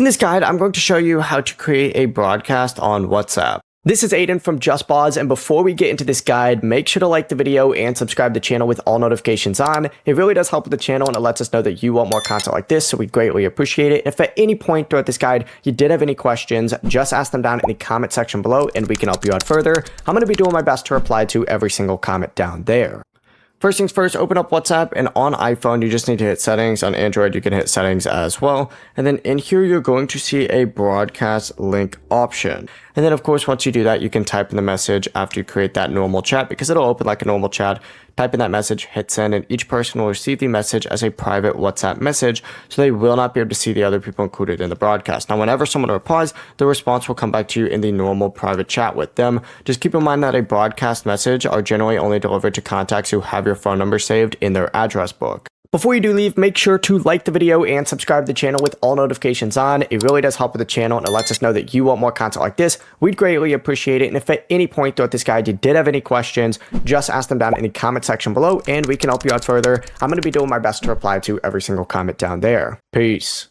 In this guide, I'm going to show you how to create a broadcast on WhatsApp. This is Aiden from JustBoz, and before we get into this guide, make sure to like the video and subscribe to the channel with all notifications on. It really does help with the channel, and it lets us know that you want more content like this, so we greatly appreciate it. If at any point throughout this guide you did have any questions, just ask them down in the comment section below, and we can help you out further. I'm going to be doing my best to reply to every single comment down there. First things first, open up WhatsApp, and on iPhone, you just need to hit settings. On Android, you can hit settings as well. And then in here, you're going to see a broadcast link option. And then of course, once you do that, you can type in the message after you create that normal chat because it'll open like a normal chat. Type in that message, hit send, and each person will receive the message as a private WhatsApp message, so they will not be able to see the other people included in the broadcast. Now, whenever someone replies, the response will come back to you in the normal private chat with them. Just keep in mind that a broadcast message are generally only delivered to contacts who have your phone number saved in their address book. Before you do leave, make sure to like the video and subscribe to the channel with all notifications on. It really does help with the channel, and it lets us know that you want more content like this. We'd greatly appreciate it. And if at any point throughout this guide you did have any questions, just ask them down in the comment section below and we can help you out further. I'm going to be doing my best to reply to every single comment down there. Peace.